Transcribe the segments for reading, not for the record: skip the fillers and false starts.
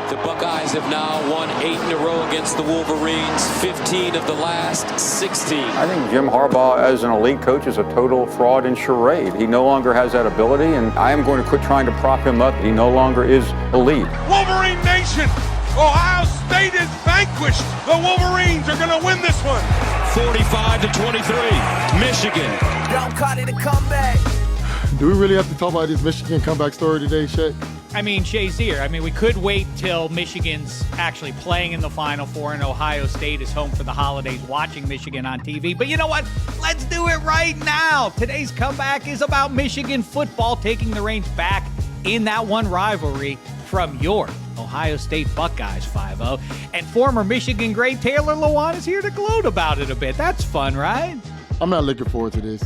The Buckeyes have now won 8 in a row against the Wolverines, 15 of the last 16. I think Jim Harbaugh, as an elite coach, is a total fraud and charade. He no longer has that ability, and I am going to quit trying to prop him up. He no longer is elite. Wolverine Nation, Ohio State is vanquished. The Wolverines are going to win this one. 45-23, Michigan. Don't call it a comeback. Do we really have to talk about this Michigan comeback story today, Shek? I mean, Shazier, we could wait till Michigan's actually playing in the Final Four and Ohio State is home for the holidays watching Michigan on TV. But you know what? Let's do it right now. Today's comeback is about Michigan football taking the reins back in that one rivalry from your Ohio State Buckeyes 5-0. And former Michigan great Taylor Lewan is here to gloat about it a bit. That's fun, right? I'm not looking forward to this.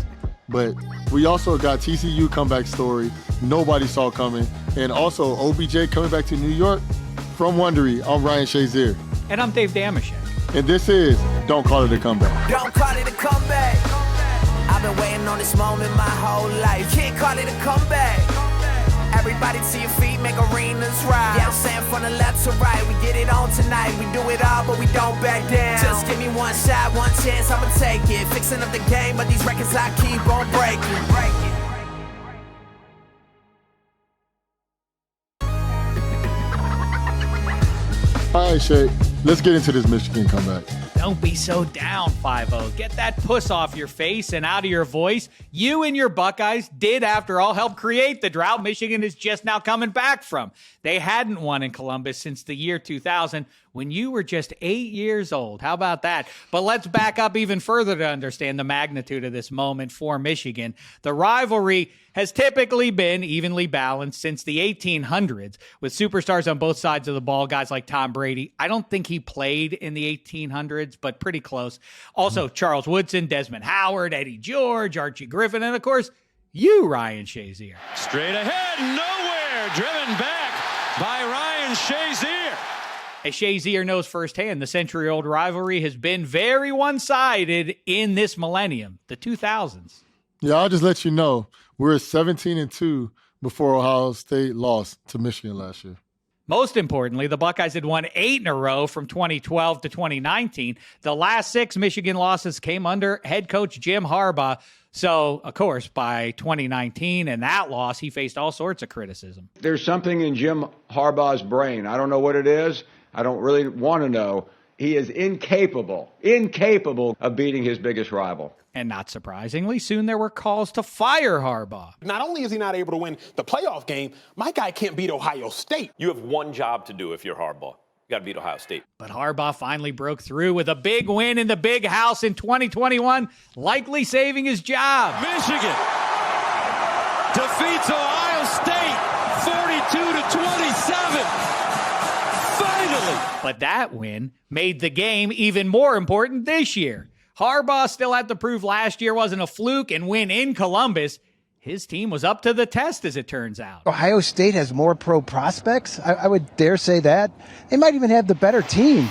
But we also got TCU comeback story nobody saw coming. And also OBJ coming back to New York from Wondery. I'm Ryan Shazier. And I'm Dave Damashek. And this is Don't Call It a Comeback. Don't call it a comeback. I've been waiting on this moment my whole life. Can't call it a comeback. Everybody to your feet, make arenas rise. Yeah, I'm saying from the left to right, we get it on tonight. We do it all, but we don't back down. Just give me one shot, one chance, I'ma take it. Fixing up the game, but these records I keep on breaking. All right, Shay, let's get into this Michigan comeback. Don't be so down, 5-0. Get that puss off your face and out of your voice. You and your Buckeyes did, after all, help create the drought Michigan is just now coming back from. They hadn't won in Columbus since the year 2000 when you were just 8 years old. How about that? But let's back up even further to understand the magnitude of this moment for Michigan. The rivalry has typically been evenly balanced since the 1800s, with superstars on both sides of the ball, guys like Tom Brady. I don't think he played in the 1800s, but pretty close. Also, Charles Woodson, Desmond Howard, Eddie George, Archie Griffin, and of course, you, Ryan Shazier. Straight ahead, nowhere, driven back by Ryan Shazier. As Shazier knows firsthand, the century-old rivalry has been very one-sided in this millennium, the 2000s. Yeah, I'll just let you know, we're 17-2 before Ohio State lost to Michigan last year. Most importantly, the Buckeyes had won 8 in a row from 2012 to 2019. The last 6 Michigan losses came under head coach Jim Harbaugh. So, of course, by 2019 and that loss, he faced all sorts of criticism. There's something in Jim Harbaugh's brain. I don't know what it is. I don't really want to know. He is incapable of beating his biggest rival. And not surprisingly, soon there were calls to fire Harbaugh. Not only is he not able to win the playoff game, my guy can't beat Ohio State. You have one job to do if you're Harbaugh. You got to beat Ohio State. But Harbaugh finally broke through with a big win in the big house in 2021, likely saving his job. Michigan defeats Ohio State 42-27. Finally. But that win made the game even more important this year. Harbaugh still had to prove last year wasn't a fluke and win in Columbus. His team was up to the test, as it turns out. Ohio State has more pro prospects. I would dare say that. They might even have the better team.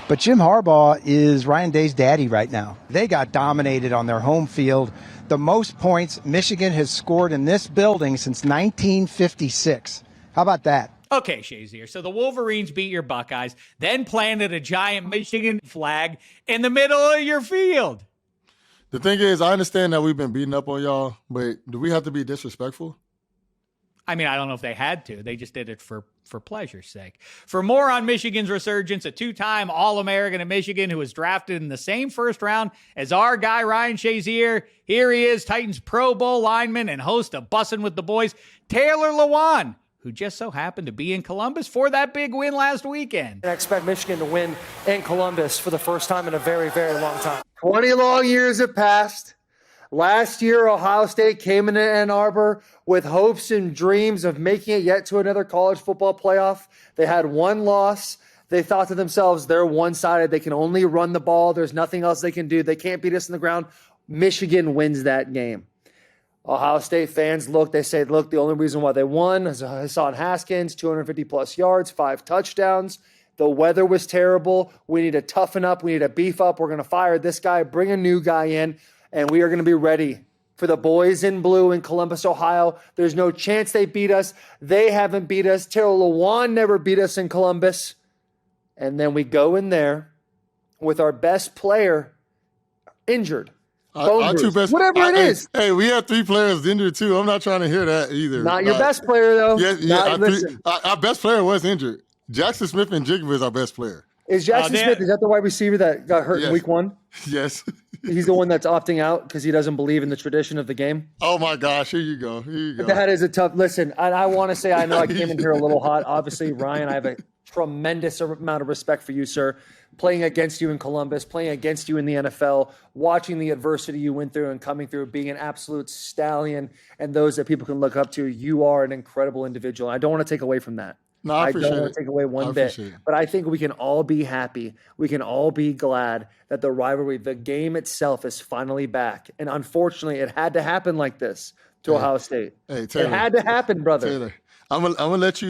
But Jim Harbaugh is Ryan Day's daddy right now. They got dominated on their home field. The most points Michigan has scored in this building since 1956. How about that? Okay, Shazier, so the Wolverines beat your Buckeyes, then planted a giant Michigan flag in the middle of your field. The thing is, I understand that we've been beating up on y'all, but do we have to be disrespectful? I don't know if they had to. They just did it for pleasure's sake. For more on Michigan's resurgence, a 2-time All-American in Michigan who was drafted in the same first round as our guy Ryan Shazier, here he is, Titans Pro Bowl lineman and host of Bussin with the Boys, Taylor Lewan, who just so happened to be in Columbus for that big win last weekend. I expect Michigan to win in Columbus for the first time in a very, very long time. 20 long years have passed. Last year, Ohio State came into Ann Arbor with hopes and dreams of making it yet to another college football playoff. They had one loss. They thought to themselves, they're one-sided. They can only run the ball. There's nothing else they can do. They can't beat us on the ground. Michigan wins that game. Ohio State fans they say, the only reason why they won is Hassan Haskins, 250-plus yards, 5 touchdowns. The weather was terrible. We need to toughen up. We need to beef up. We're going to fire this guy, bring a new guy in, and we are going to be ready for the boys in blue in Columbus, Ohio. There's no chance they beat us. They haven't beat us. Terrell Lewan never beat us in Columbus. And then we go in there with our best player injured. Our two best, whatever it is. Hey, we have 3 players injured too. I'm not trying to hear that either. Not your best player, though. Our best player was injured. Jackson Smith and Jigba is our best player. Is Jackson Smith, is that the wide receiver that got hurt in week 1? Yes. He's the one that's opting out because he doesn't believe in the tradition of the game. Oh, my gosh. Here you go. That is a tough – listen, I want to say I know I came in here a little hot. Obviously, Ryan, I have a tremendous amount of respect for you, sir. Playing against you in Columbus, playing against you in the NFL, watching the adversity you went through and coming through, being an absolute stallion and those that people can look up to. You are an incredible individual. I don't want to take away from that. No, I don't want to take away one bit. But I think we can all be happy. We can all be glad that the rivalry, the game itself is finally back. And unfortunately, it had to happen like this to Ohio State. Hey, Taylor, it had to happen, brother. Taylor, I'm gonna let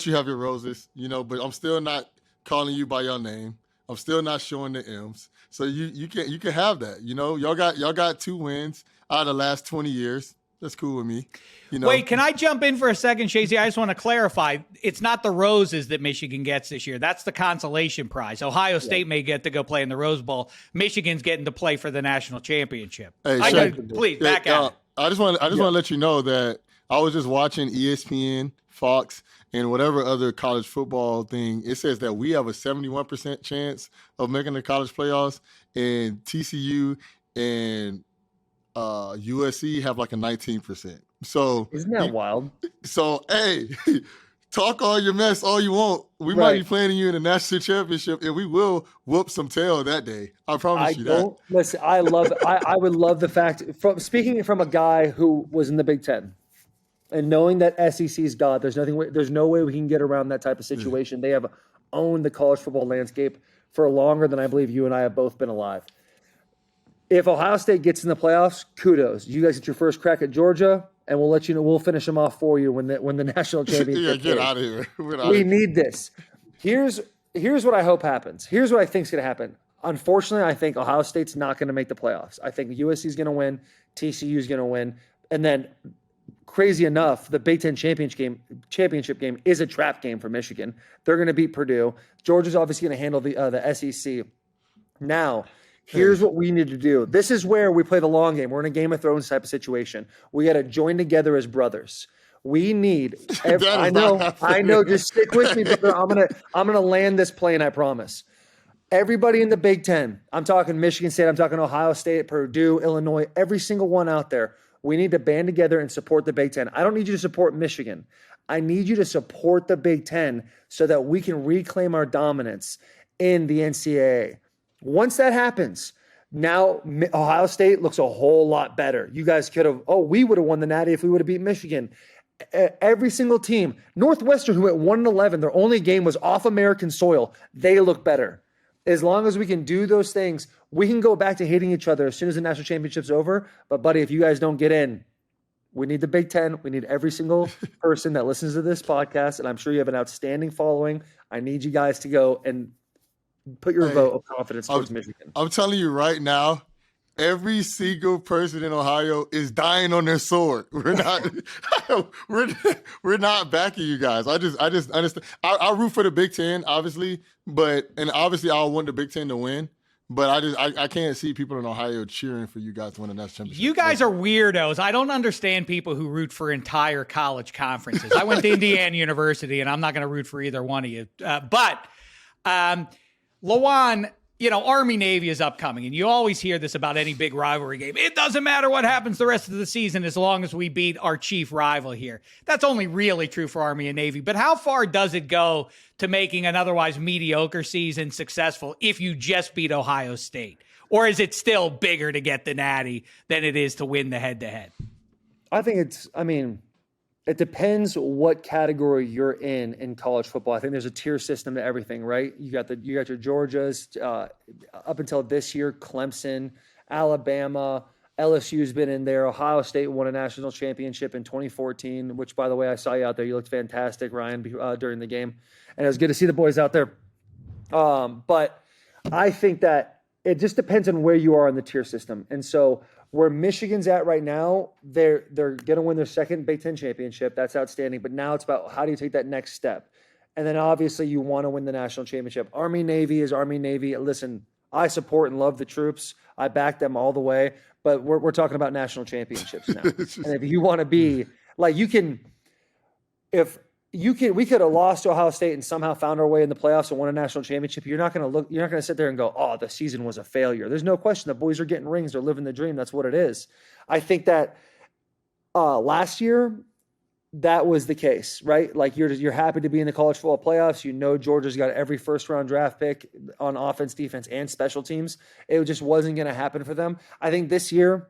you have your roses, but I'm still not calling you by your name. I'm still not showing the M's. So you can have that. Y'all got 2 wins out of the last 20 years. That's cool with me. Wait, can I jump in for a second, Shazier? I just want to clarify. It's not the roses that Michigan gets this year. That's the consolation prize. Ohio State may get to go play in the Rose Bowl. Michigan's getting to play for the national championship. Hey, please, back out. I just want to let you know that I was just watching ESPN, Fox, and whatever other college football thing. It says that we have a 71% chance of making the college playoffs, and TCU and USC have like a 19%. So isn't that wild? So hey, talk all your mess all you want. We might be playing you in the national championship, and we will whoop some tail that day. I promise you that. Listen, I love. I would love the fact speaking from a guy who was in the Big Ten, and knowing that SEC's God. There's no way we can get around that type of situation. They have owned the college football landscape for longer than I believe you and I have both been alive. If Ohio State gets in the playoffs, kudos. You guys get your first crack at Georgia, and we'll let you know. We'll finish them off for you when the national championship. Get out of here. We need this. Here's what I hope happens. Here's what I think is going to happen. Unfortunately, I think Ohio State's not going to make the playoffs. I think USC is going to win. TCU is going to win. And then, crazy enough, the Big Ten championship game is a trap game for Michigan. They're going to beat Purdue. Georgia's obviously going to handle the SEC. Now, here's what we need to do. This is where we play the long game. We're in a Game of Thrones type of situation. We got to join together as brothers. We need. I know. Just stick with me, brother. I'm gonna land this plane. I promise. Everybody in the Big Ten. I'm talking Michigan State. I'm talking Ohio State, Purdue, Illinois. Every single one out there. We need to band together and support the Big Ten. I don't need you to support Michigan. I need you to support the Big Ten so that we can reclaim our dominance in the NCAA. Once that happens, now Ohio State looks a whole lot better. You guys we would have won the Natty if we would have beat Michigan. Every single team, Northwestern, who went 1-11, their only game was off American soil. They look better. As long as we can do those things, we can go back to hating each other as soon as the national championship's over. But, buddy, if you guys don't get in, we need the Big Ten. We need every single person that listens to this podcast, and I'm sure you have an outstanding following. I need you guys to go and put your vote of confidence towards Michigan. I'm telling you right now, every single person in Ohio is dying on their sword. We're not backing you guys. I just understand. I root for the Big Ten, obviously, and obviously I want the Big Ten to win. But I can't see people in Ohio cheering for you guys to win the national championship. You guys are weirdos. I don't understand people who root for entire college conferences. I went to Indiana University, and I'm not going to root for either one of you. But Lewan, Army-Navy is upcoming, and you always hear this about any big rivalry game. It doesn't matter what happens the rest of the season as long as we beat our chief rival here. That's only really true for Army and Navy, but how far does it go to making an otherwise mediocre season successful if you just beat Ohio State? Or is it still bigger to get the Natty than it is to win the head-to-head? I think it depends what category you're in college football. I think there's a tier system to everything, right? You got your Georgias up until this year, Clemson, Alabama, LSU's been in there. Ohio State won a national championship in 2014, which, by the way, I saw you out there. You looked fantastic, Ryan, during the game. And it was good to see the boys out there. But I think that it just depends on where you are in the tier system. And so Where Michigan's at right now, they're going to win their second Big Ten championship. That's outstanding. But now it's about how do you take that next step? And then obviously you want to win the national championship. Army Navy is Army Navy. Listen, I support and love the troops. I back them all the way. But we're talking about national championships now. And if you want to be like, we could have lost to Ohio State and somehow found our way in the playoffs and won a national championship. You're not going to sit there and go, oh, the season was a failure. There's no question. The boys are getting rings. They're living the dream. That's what it is. I think that last year, that was the case, right? Like you're happy to be in the college football playoffs. You know, Georgia's got every first round draft pick on offense, defense, and special teams. It just wasn't going to happen for them. I think this year,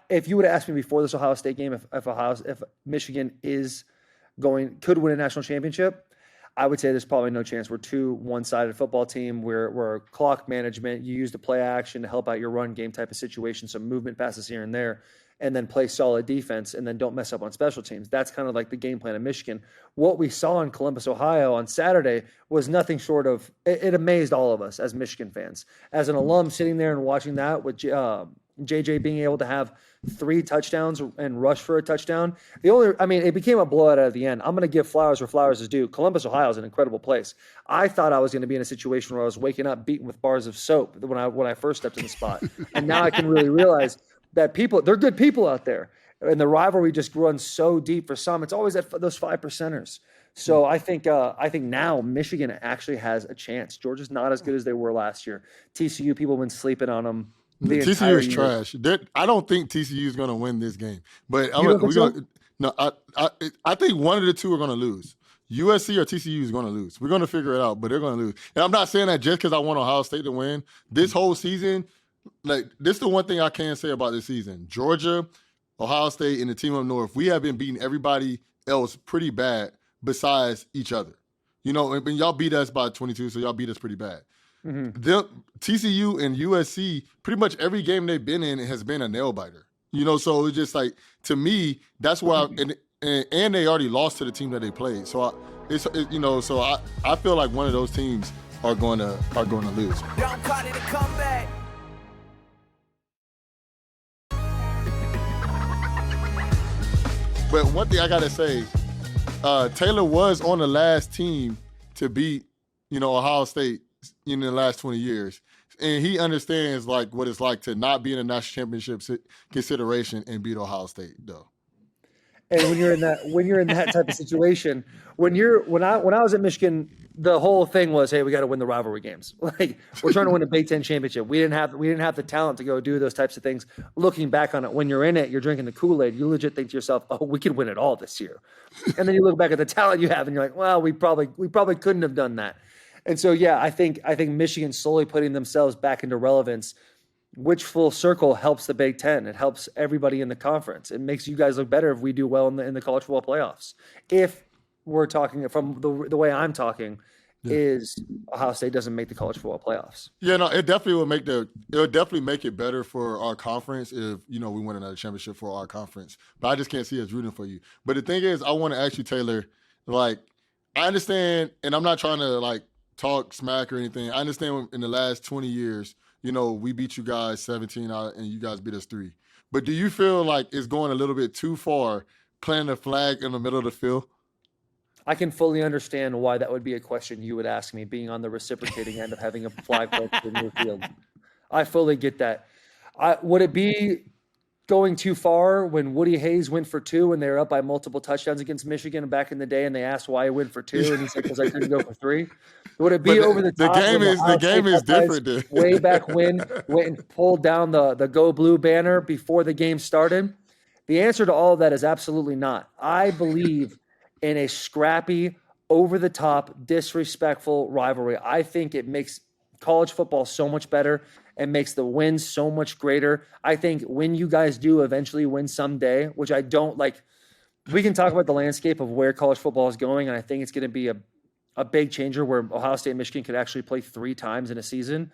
if you would have asked me before this Ohio State game, if Michigan could win a national championship, I would say there's probably no chance. We're two one-sided football team. We're clock management. You use the play action to help out your run game type of situation, some movement passes here and there, and then play solid defense, and then don't mess up on special teams. That's kind of like the game plan of Michigan. What we saw in Columbus, Ohio on Saturday was nothing short of – it amazed all of us as Michigan fans. As an alum sitting there and watching that with JJ being able to have 3 touchdowns and rush for a touchdown. It became a blowout at the end. I'm going to give flowers where flowers is due. Columbus, Ohio is an incredible place. I thought I was going to be in a situation where I was waking up beaten with bars of soap when I first stepped in the spot. And now I can really realize that they're good people out there. And the rivalry just runs so deep for some. It's always at those 5%ers. So I think now Michigan actually has a chance. Georgia's not as good as they were last year. TCU, people have been sleeping on them. TCU is trash. I don't think TCU is going to win this game. But I think one of the two are going to lose. USC or TCU is going to lose. We're going to figure it out, but they're going to lose. And I'm not saying that just because I want Ohio State to win. This whole season, this is the one thing I can say about this season. Georgia, Ohio State, and the team up north, we have been beating everybody else pretty bad besides each other. You know, and y'all beat us by 22, so y'all beat us pretty bad. Mm-hmm. TCU and USC, pretty much every game they've been in has been a nail biter. You know, so it's just like, to me, that's why, and they already lost to the team that they played. So I feel like one of those teams are going to lose. Don't call it a comeback. But one thing I gotta say, Taylor was on the last team to beat, Ohio State in the last 20 years. And he understands like what it's like to not be in a national championship consideration and beat Ohio State though. And when you're in that type of situation, when I was at Michigan, the whole thing was, hey, we got to win the rivalry games. Like, we're trying to win a Big Ten championship. We didn't have the talent to go do those types of things. Looking back on it, when you're in it, you're drinking the Kool-Aid. You legit think to yourself, oh, we could win it all this year. And then you look back at the talent you have, and you're like, well, we probably couldn't have done that. And so, yeah, I think Michigan's slowly putting themselves back into relevance, which full circle helps the Big Ten. It helps everybody in the conference. It makes you guys look better if we do well in the college football playoffs. If we're talking from the way I'm talking, is Ohio State doesn't make the college football playoffs. Yeah, no, it definitely will make it better for our conference if we win another championship for our conference. But I just can't see us rooting for you. But the thing is, I want to ask you, Taylor, like, I understand, and I'm not trying to like talk smack or anything. I understand in the last 20 years, we beat you guys 17 out and you guys beat us 3. But do you feel like it's going a little bit too far planting a flag in the middle of the field? I can fully understand why that would be a question you would ask me, being on the reciprocating end of having a flag planted in your field. I fully get that. Would it be going too far when Woody Hayes went for 2 and they were up by multiple touchdowns against Michigan back in the day, and they asked why he went for 2, and he said, because I couldn't go for 3? Would it be over the top? The game is different. Dude. Way back when, went and pulled down the Go Blue banner before the game started? The answer to all of that is absolutely not. I believe in a scrappy, over-the-top, disrespectful rivalry. I think it makes college football so much better and makes the wins so much greater. I think when you guys do eventually win someday, which I don't like, we can talk about the landscape of where college football is going, and I think it's going to be a big changer where Ohio State and Michigan could actually play 3 times in a season.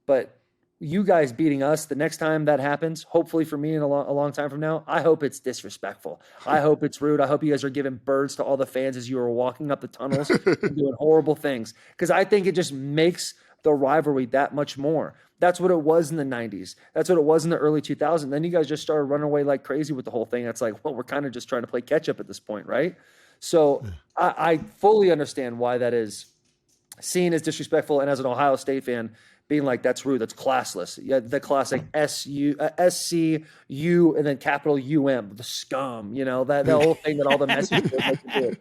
But you guys beating us the next time that happens, hopefully for me in a long time from now, I hope it's disrespectful. I hope it's rude. I hope you guys are giving birds to all the fans as you are walking up the tunnels and doing horrible things, because I think it just makes the rivalry that much more. That's what it was in the 90s. That's what it was in the early 2000s. Then you guys just started running away like crazy with the whole thing. It's like, well, we're kind of just trying to play catch up at this point, right? So I fully understand why that is seen as disrespectful. And as an Ohio State fan, being like, that's rude, that's classless. Yeah, the classic SCU, and then capital UM, the scum, that the whole thing that all the messages like to do.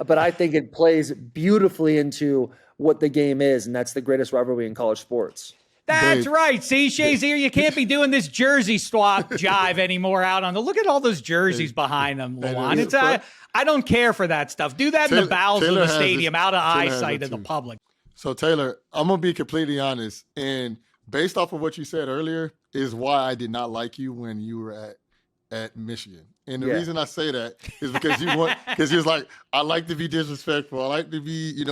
But I think it plays beautifully into what the game is, and that's the greatest rivalry in college sports. That's right. See, Shazier, you can't be doing this jersey swap jive anymore out on the. Look at all those jerseys behind them, Lewan. It's I don't care for that stuff. Do that in the bowels of the stadium, out of eyesight of the public. So, Taylor, I'm going to be completely honest. And based off of what you said earlier is why I did not like you when you were at Michigan. And the reason I say that is because because you're like, I like to be disrespectful. I like to be,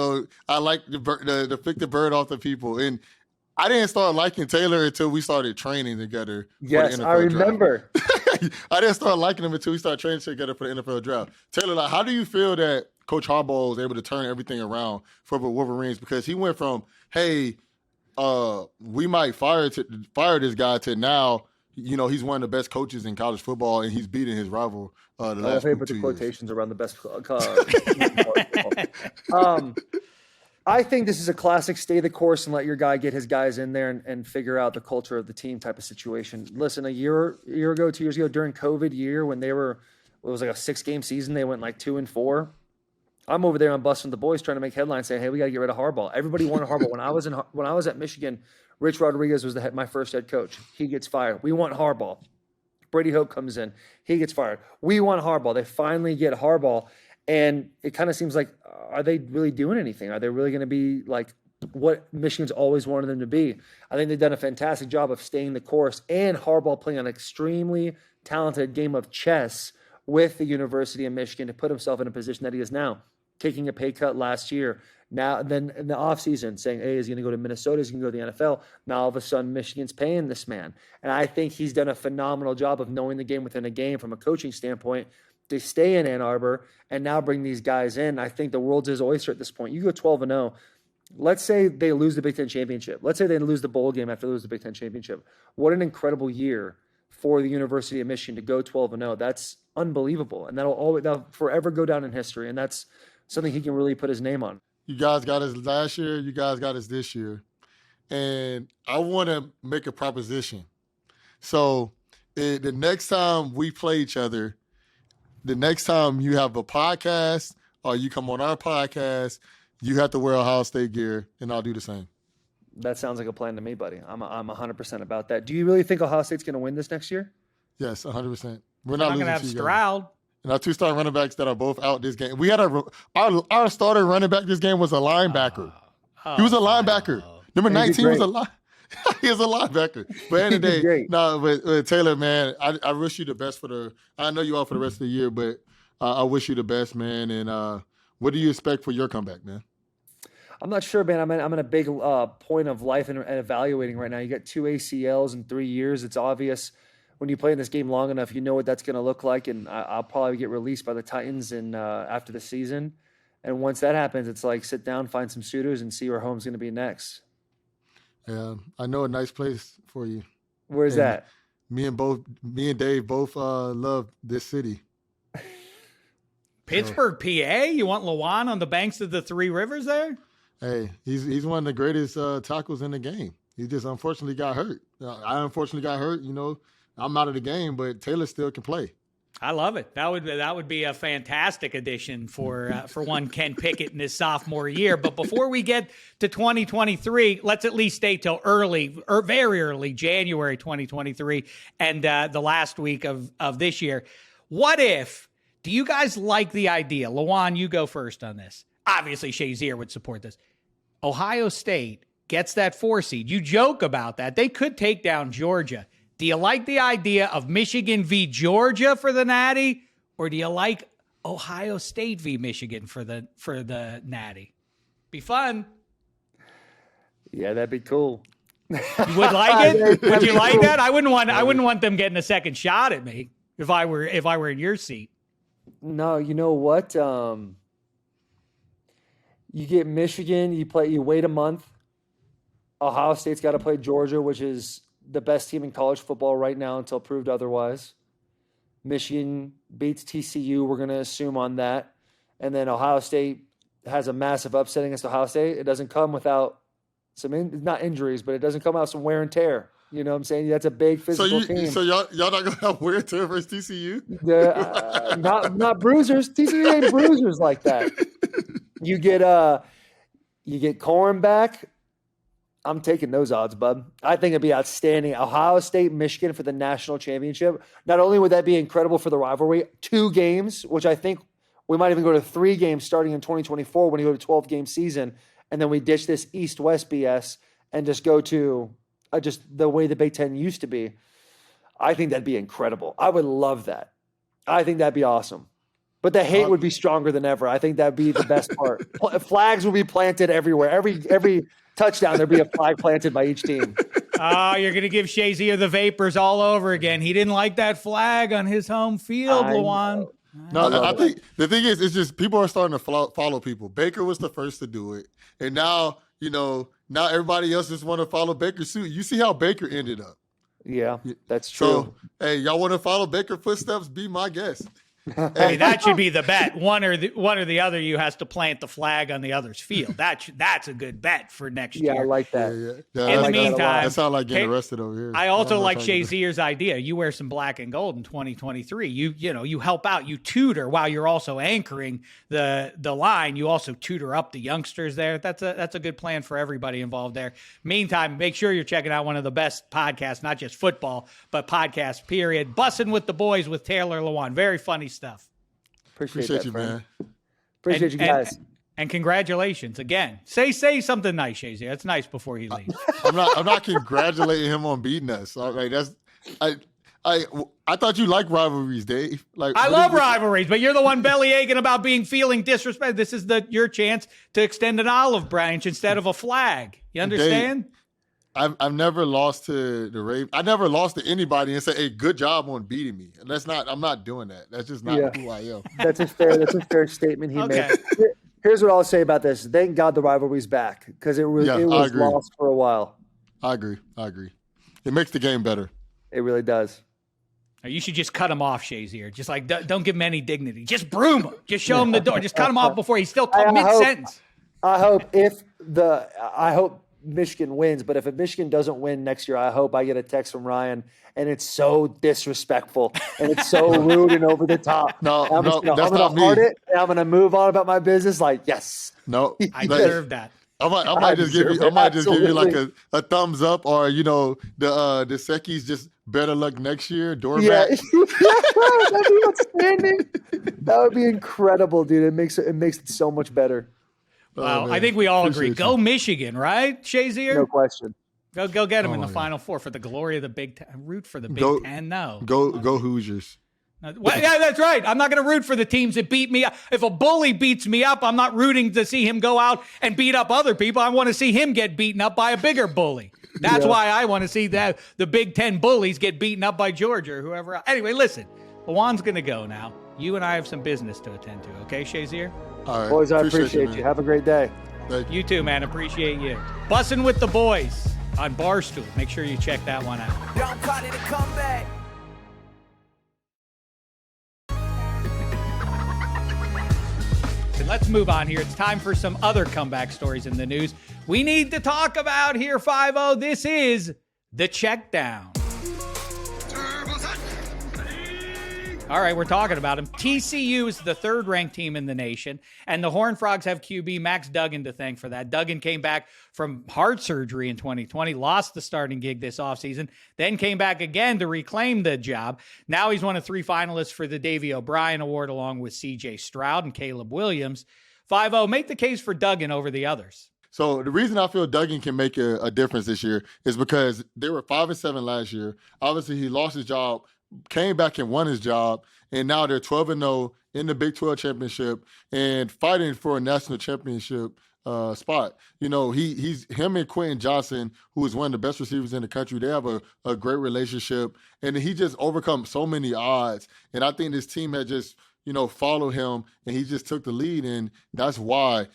I like to flick the bird off the people. And I didn't start liking Taylor until we started training together. Yes, I remember. I didn't start liking him until we started training together for the NFL draft. Taylor, like, how do you feel that Coach Harbaugh was able to turn everything around for the Wolverines? Because he went from, hey, we might fire this guy to now, he's one of the best coaches in college football and he's beating his rival the last 2 years. Put the quotations around the best. I think this is a classic stay the course and let your guy get his guys in there and figure out the culture of the team type of situation. Listen, a year ago, 2 years ago, during COVID year when it was like a 6-game season, they went like 2-4. I'm over there on Bussin the boys trying to make headlines saying, hey, we got to get rid of Harbaugh. Everybody wanted Harbaugh. When I was at Michigan, Rich Rodriguez was my first head coach. He gets fired. We want Harbaugh. Brady Hoke comes in. He gets fired. We want Harbaugh. They finally get Harbaugh. And it kind of seems like, are they really doing anything? Are they really going to be like what Michigan's always wanted them to be? I think they've done a fantastic job of staying the course, and Harbaugh playing an extremely talented game of chess with the University of Michigan to put himself in a position that he is now, taking a pay cut last year. Now, then in the offseason, saying, hey, he's going to go to Minnesota, he's going to go to the NFL. Now, all of a sudden, Michigan's paying this man. And I think he's done a phenomenal job of knowing the game within a game from a coaching standpoint to stay in Ann Arbor and now bring these guys in. I think the world's his oyster at this point. You go 12-0. Let's say they lose the Big Ten championship. Let's say they lose the bowl game after they lose the Big Ten championship. What an incredible year for the University of Michigan to go 12-0. That's unbelievable. And that'll forever go down in history. And that's something he can really put his name on. You guys got us last year. You guys got us this year. And I want to make a proposition. So the next time we play each other, the next time you have a podcast or you come on our podcast, you have to wear Ohio State gear, and I'll do the same. That sounds like a plan to me, buddy. I'm 100% about that. Do you really think Ohio State's going to win this next year? Yes, 100%. We're not going to have Stroud. And our 2-star running backs that are both out this game. We had our starter running back this game was a linebacker. He was a linebacker. Number 19 was a linebacker. He is a linebacker. But end of the day, but Taylor, man, I wish you the best I know you are for the rest of the year, but I wish you the best, man. And what do you expect for your comeback, man? I'm not sure, man. I'm in a big point of life and evaluating right now. You got 2 ACLs in 3 years. It's obvious when you play in this game long enough, you know what that's going to look like. And I'll probably get released by the Titans after the season. And once that happens, it's like sit down, find some suitors, and see where home's going to be next. Yeah, I know a nice place for you. Where's that? Me and Dave both love this city. Pittsburgh, PA? You want Lewan on the banks of the Three Rivers there? Hey, he's one of the greatest tackles in the game. He just unfortunately got hurt. I unfortunately got hurt. I'm out of the game, but Taylor still can play. I love it. That would be a fantastic addition for one Ken Pickett in his sophomore year. But before we get to 2023, let's at least stay till very early January 2023 and the last week of this year. What if? Do you guys like the idea? Lewan, you go first on this. Obviously, Shazier would support this. Ohio State gets that 4 seed. You joke about that. They could take down Georgia. Do you like the idea of Michigan v. Georgia for the Natty, or do you like Ohio State v. Michigan for the Natty? Be fun. Yeah, that'd be cool. You would like it? Would you like that? I wouldn't want them getting a second shot at me if I were in your seat. No, you know what? You get Michigan. You wait a month. Ohio State's got to play Georgia, which is the best team in college football right now until proved otherwise. Michigan beats TCU, we're going to assume on that. And then Ohio State has a massive upset against Ohio State. It doesn't come without not injuries, but it doesn't come out some wear and tear. You know what I'm saying? That's a big physical team. So y'all not going to have wear and tear versus TCU? Not bruisers. TCU ain't bruisers like that. You get Corn back. I'm taking those odds, bud. I think it'd be outstanding. Ohio State, Michigan for the national championship. Not only would that be incredible for the rivalry, 2 games, which I think we might even go to 3 games starting in 2024 when you go to 12-game season, and then we ditch this East-West BS and just go to just the way the Big Ten used to be. I think that'd be incredible. I would love that. I think that'd be awesome. But the hate would be stronger than ever. I think that'd be the best part. Flags would be planted everywhere. Every touchdown, there'd be a flag planted by each team. Oh, you're going to give Shazier the vapors all over again. He didn't like that flag on his home field, Lewan. No, I think the thing is, it's just people are starting to follow people. Baker was the first to do it. And now, now everybody else just want to follow Baker's suit. You see how Baker ended up. Yeah, that's true. So, hey, y'all want to follow Baker's footsteps? Be my guest. Hey, that should be the bet. One or the other of you has to plant the flag on the other's field. That's a good bet for next year. Yeah, I like that. Yeah, in the meantime, that sounds like getting arrested over here. I also like Shazier's idea. You wear some black and gold in 2023. You help out. You tutor while you're also anchoring the line. You also tutor up the youngsters there. That's a good plan for everybody involved there. Meantime, make sure you're checking out one of the best podcasts, not just football, but podcast period. Bussin' with the Boys with Taylor Lewan. Very funny stuff. Appreciate you, friend. man. Appreciate you guys. And congratulations again. Say something nice, Shazier. That's nice before he leaves. I'm not congratulating him on beating us. Like I thought you liked rivalries, Dave. I love rivalries, but you're the one belly aching about feeling disrespected. This is your chance to extend an olive branch instead of a flag. You understand? Dave, I've never lost to the Ravens. I never lost to anybody and say, "Hey, good job on beating me." And I'm not doing that. That's just not who I am. That's a fair statement he made. Here's what I'll say about this. Thank God the rivalry's back because it was lost for a while. I agree. It makes the game better. It really does. You should just cut him off, Shazier. Just don't give him any dignity. Just broom him. Just show him the door. Just cut him off before he's still mid-sentence. I hope Michigan wins, but if Michigan doesn't win next year, I hope I get a text from Ryan and it's so disrespectful and it's so rude and over the top. I'm gonna heart it and I'm gonna move on about my business. Like, yes. No, I deserve that. I might just give you like a thumbs up, or the Secchi's just better luck next year. Doormat. That'd be outstanding. That would be incredible, dude. It makes it so much better. Wow, I think we all agree. Go Michigan, right, Shazier? No question. Go get them in the Final Four for the glory of the Big Ten. Root for the Big Ten, no. Go Hoosiers. Well, yeah, that's right. I'm not going to root for the teams that beat me up. If a bully beats me up, I'm not rooting to see him go out and beat up other people. I want to see him get beaten up by a bigger bully. That's why I want to see that the Big Ten bullies get beaten up by Georgia or whoever else. Anyway, listen, Lewan's going to go now. You and I have some business to attend to, okay, Shazier? All right. Boys, I appreciate you. Have a great day. You too, man. Appreciate you. Bussin' with the Boys on Barstool. Make sure you check that one out. Don't call it a comeback. And let's move on here. It's time for some other comeback stories in the news we need to talk about here, 5-0. This is the check down. All right, we're talking about him. TCU is the third-ranked team in the nation, and the Horned Frogs have QB Max Duggan to thank for that. Duggan came back from heart surgery in 2020, lost the starting gig this offseason, then came back again to reclaim the job. Now he's one of 3 finalists for the Davey O'Brien Award, along with C.J. Stroud and Caleb Williams. 5-0, make the case for Duggan over the others. So the reason I feel Duggan can make a difference this year is because they were 5-7 last year. Obviously, he lost his job, came back and won his job, and now they're 12-0 in the Big 12 championship and fighting for a national championship spot. He's him and Quentin Johnson, who is one of the best receivers in the country. They have a great relationship, and he just overcome so many odds. And I think this team had just followed him, and he just took the lead, and that's why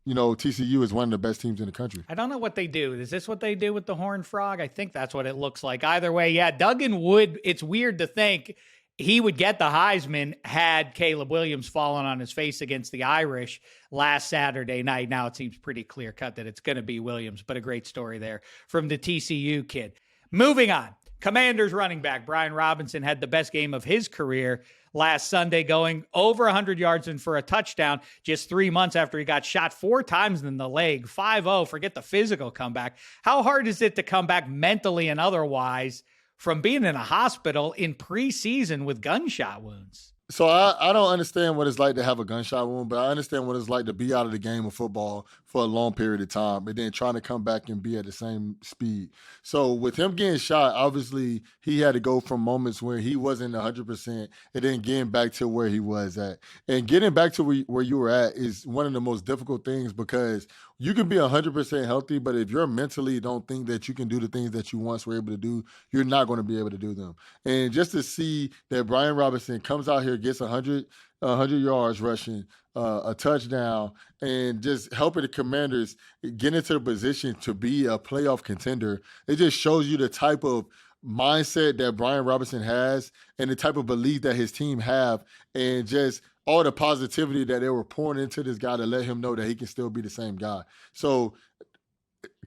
TCU is one of the best teams in the country. I don't know what they do. Is this what they do with the Horned Frog? I think that's what it looks like. Either way, yeah, Duggan would. It's weird to think he would get the Heisman had Caleb Williams fallen on his face against the Irish last Saturday night. Now it seems pretty clear cut that it's going to be Williams, but a great story there from the TCU kid. Moving on. Commanders running back Brian Robinson had the best game of his career last Sunday, going over 100 yards and for a touchdown just 3 months after he got shot 4 times in the leg. 5-0, forget the physical comeback. How hard is it to come back mentally and otherwise from being in a hospital in preseason with gunshot wounds? So I don't understand what it's like to have a gunshot wound, but I understand what it's like to be out of the game of football for a long period of time and then trying to come back and be at the same speed. So with him getting shot, obviously he had to go from moments where he wasn't 100% and then getting back to where he was at. And getting back to where you were at is one of the most difficult things because you can be 100% healthy, but if you're mentally don't think that you can do the things that you once were able to do, you're not going to be able to do them. And just to see that Brian Robinson comes out here, gets 100 yards rushing, a touchdown, and just helping the Commanders get into the position to be a playoff contender, it just shows you the type of mindset that Brian Robinson has and the type of belief that his team have, and just all the positivity that they were pouring into this guy to let him know that he can still be the same guy. So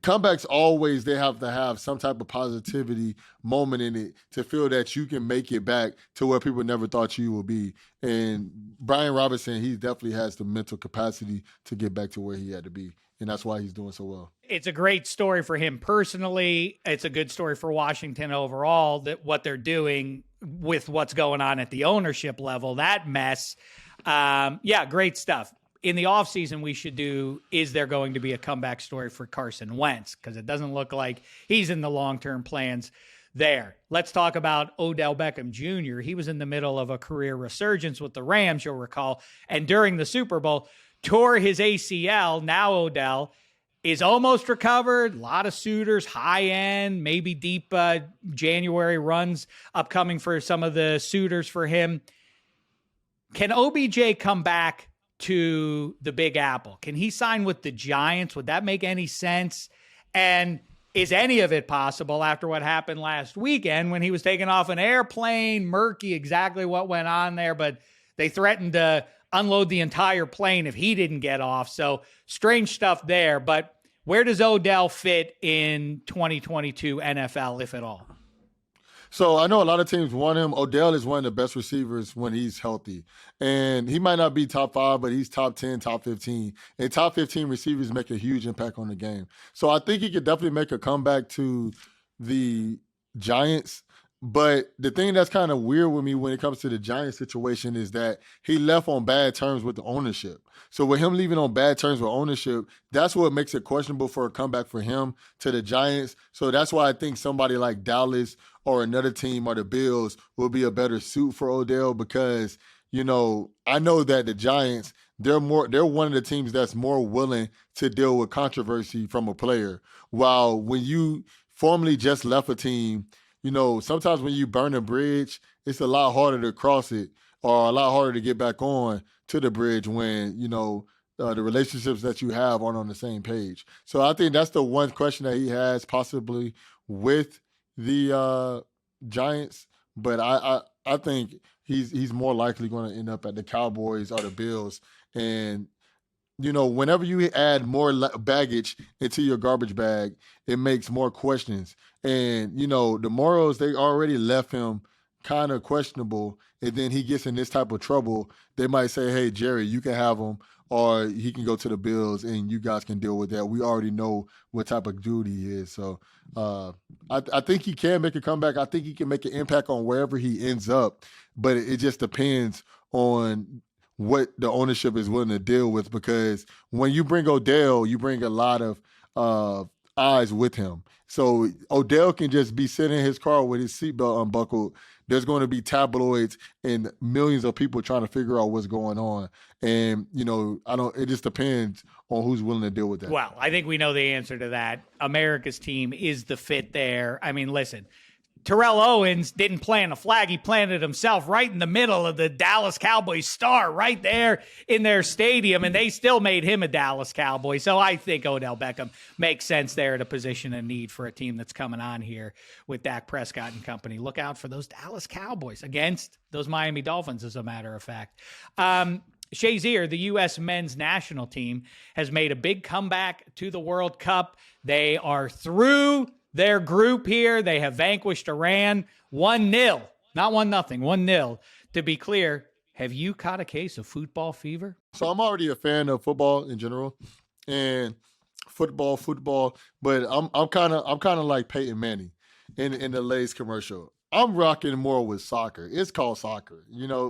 comebacks always, they have to have some type of positivity moment in it to feel that you can make it back to where people never thought you would be. And Brian Robinson, he definitely has the mental capacity to get back to where he had to be. And that's why he's doing so well. It's a great story for him personally. It's a good story for Washington overall, that what they're doing with what's going on at the ownership level, that mess. Yeah, great stuff. In the offseason, we should do, is there going to be a comeback story for Carson Wentz? Because it doesn't look like he's in the long-term plans there. Let's talk about Odell Beckham Jr. He was in the middle of a career resurgence with the Rams, you'll recall, and during the Super Bowl, tore his ACL. Now Odell is almost recovered. A lot of suitors, high-end, maybe deep January runs upcoming for some of the suitors for him. Can OBJ come back to the Big Apple? Can he sign with the Giants? Would that make any sense? And is any of it possible after what happened last weekend when he was taken off an airplane? Murky exactly what went on there, but they threatened to unload the entire plane if he didn't get off. So strange stuff there. But where does Odell fit in 2022 NFL, if at all? So I know a lot of teams want him. Odell is one of the best receivers when he's healthy. And he might not be top 5, but he's top 10, top 15. And top 15 receivers make a huge impact on the game. So I think he could definitely make a comeback to the Giants. But the thing that's kind of weird with me when it comes to the Giants situation is that he left on bad terms with the ownership. So with him leaving on bad terms with ownership, that's what makes it questionable for a comeback for him to the Giants. So that's why I think somebody like Dallas or another team or the Bills will be a better suit for Odell because, I know that the Giants, they're one of the teams that's more willing to deal with controversy from a player. While when you formerly just left a team, sometimes when you burn a bridge, it's a lot harder to cross it or a lot harder to get back on to the bridge when, the relationships that you have aren't on the same page. So I think that's the one question that he has possibly with the Giants. But I think he's more likely going to end up at the Cowboys or the Bills. And, whenever you add more baggage into your garbage bag, it makes more questions. And, the Morals, they already left him kind of questionable. And then he gets in this type of trouble. They might say, hey, Jerry, you can have him, or he can go to the Bills and you guys can deal with that. We already know what type of dude he is. So I think he can make a comeback. I think he can make an impact on wherever he ends up. But it just depends on what the ownership is willing to deal with, because when you bring Odell, you bring a lot of eyes with him. So Odell can just be sitting in his car with his seatbelt unbuckled. There's going to be tabloids and millions of people trying to figure out what's going on. And, it just depends on who's willing to deal with that. Well, I think we know the answer to that. America's team is the fit there. I mean, listen, Terrell Owens didn't plant a flag. He planted himself right in the middle of the Dallas Cowboys star right there in their stadium, and they still made him a Dallas Cowboy. So I think Odell Beckham makes sense there at a position of need for a team that's coming on here with Dak Prescott and company. Look out for those Dallas Cowboys against those Miami Dolphins, as a matter of fact. Shazier, the U.S. men's national team, has made a big comeback to the World Cup. They are through their group here. They have vanquished Iran 1-0, not 1-0, 1-0. To be clear, have you caught a case of football fever? So I'm already a fan of football in general, and football. But I'm kind of like Peyton Manning in the Lay's commercial. I'm rocking more with soccer. It's called soccer,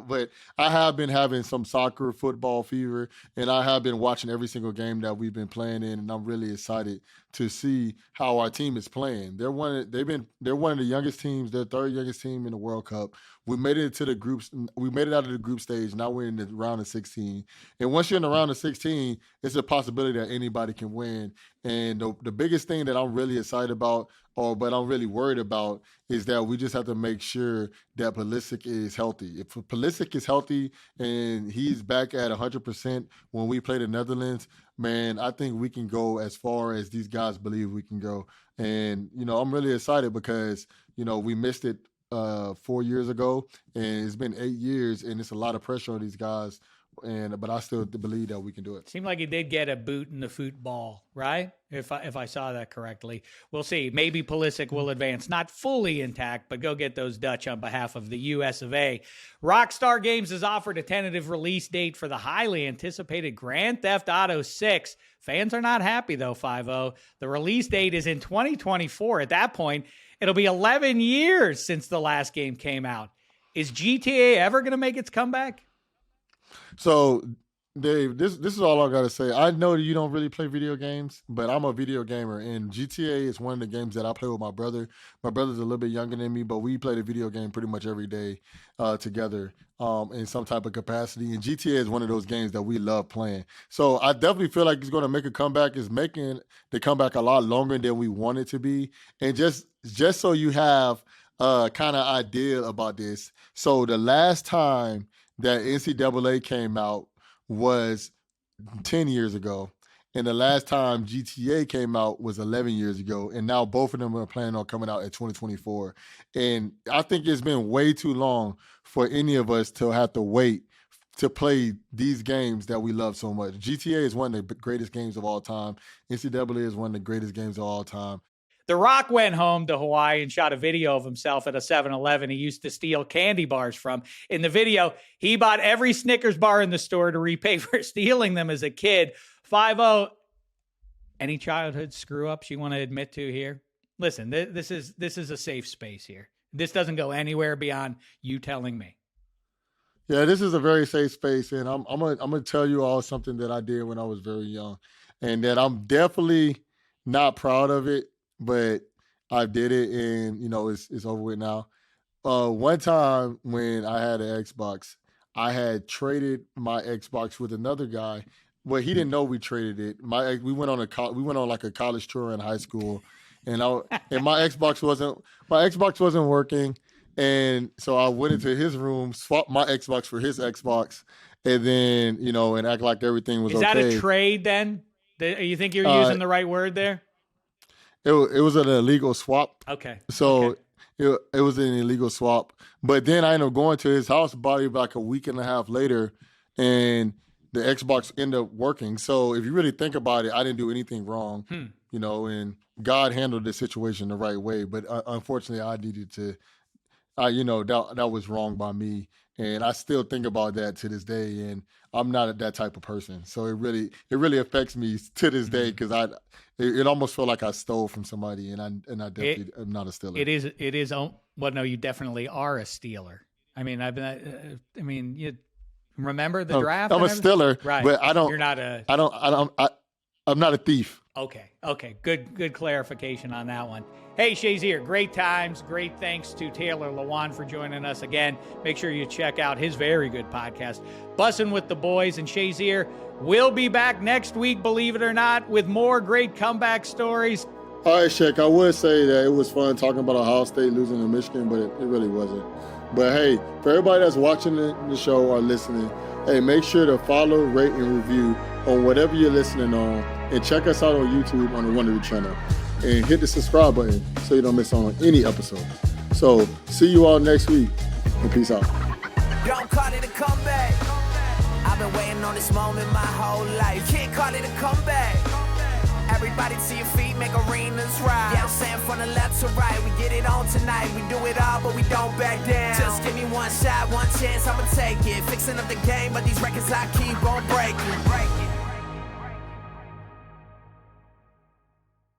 but I have been having some soccer football fever, and I have been watching every single game that we've been playing in, and I'm really excited to see how our team is playing. They're one of the youngest teams, they're third youngest team in the World Cup. We made it to the groups. We made it out of the group stage. Now we're in the round of 16. And once you're in the round of 16, it's a possibility that anybody can win. And the biggest thing that I'm really excited about, but I'm really worried about, is that we just have to make sure that Pulisic is healthy. If Pulisic is healthy and he's back at 100% when we play the Netherlands, man, I think we can go as far as these guys believe we can go. And, I'm really excited because, we missed it 4 years ago, and it's been 8 years, and it's a lot of pressure on these guys. But I still believe that we can do it. Seemed like he did get a boot in the football, right? If I saw that correctly. We'll see. Maybe Pulisic will advance. Not fully intact, but go get those Dutch on behalf of the US of A. Rockstar Games has offered a tentative release date for the highly anticipated Grand Theft Auto 6. Fans are not happy, though, 5-0. The release date is in 2024. At that point, it'll be 11 years since the last game came out. Is GTA ever going to make its comeback? So, Dave, this is all I got to say. I know that you don't really play video games, but I'm a video gamer, and GTA is one of the games that I play with my brother. My brother's a little bit younger than me, but we play the video game pretty much every day together in some type of capacity. And GTA is one of those games that we love playing. So I definitely feel like it's going to make a comeback. It's making the comeback a lot longer than we want it to be. And just so you have kind of idea about this, so the last time that NCAA came out was 10 years ago, and the last time GTA came out was 11 years ago, and now both of them are planning on coming out in 2024. And I think it's been way too long for any of us to have to wait to play these games that we love so much. GTA is one of the greatest games of all time. NCAA is one of the greatest games of all time. The Rock went home to Hawaii and shot a video of himself at a 7-Eleven he used to steal candy bars from. In the video, he bought every Snickers bar in the store to repay for stealing them as a kid. 5-0. Any childhood screw-ups you want to admit to here? Listen, this is a safe space here. This doesn't go anywhere beyond you telling me. Yeah, this is a very safe space, and I'm gonna tell you all something that I did when I was very young, and that I'm definitely not proud of it. But I did it, and, it's over with now. One time when I had an Xbox, I had traded my Xbox with another guy. Well, he didn't know we traded it. We went on like a college tour in high school, and my Xbox wasn't working, and so I went into his room, swapped my Xbox for his Xbox, and then and act like everything was okay. Is that a trade then? You think you're using the right word there? It was an illegal swap. Okay. So it was an illegal swap. But then I ended up going to his house probably like a week and a half later, and the Xbox ended up working. So if you really think about it, I didn't do anything wrong, and God handled the situation the right way. But unfortunately, I needed to, that was wrong by me. And I still think about that to this day, and I'm not that type of person. So it really affects me to this day, because it almost felt like I stole from somebody, and I definitely am not a stealer. It is. Well, no, you definitely are a stealer. I mean, you remember the draft? I'm a stealer, right? But I don't. You're not a. I'm not a thief. Okay. Good clarification on that one. Hey, Shazier, great times. Great thanks to Taylor Lewan for joining us again. Make sure you check out his very good podcast, Bussin with the Boys. And Shazier will be back next week, believe it or not, with more great comeback stories. All right, Shek, I would say that it was fun talking about Ohio State losing to Michigan, but it really wasn't. But hey, for everybody that's watching the show or listening, hey, make sure to follow, rate, and review on whatever you're listening on, and check us out on YouTube on the Wondery channel. And hit the subscribe button so you don't miss out on any episode. So, see you all next week, and peace out. Don't call it a comeback. I've been waiting on this moment my whole life. Can't call it a comeback. Everybody to your feet, make arenas rise. Yeah, I'm saying from the left to right, we get it on tonight. We do it all, but we don't back down. Just give me one shot, one chance, I'ma take it. Fixing up the game, but these records I keep on breaking.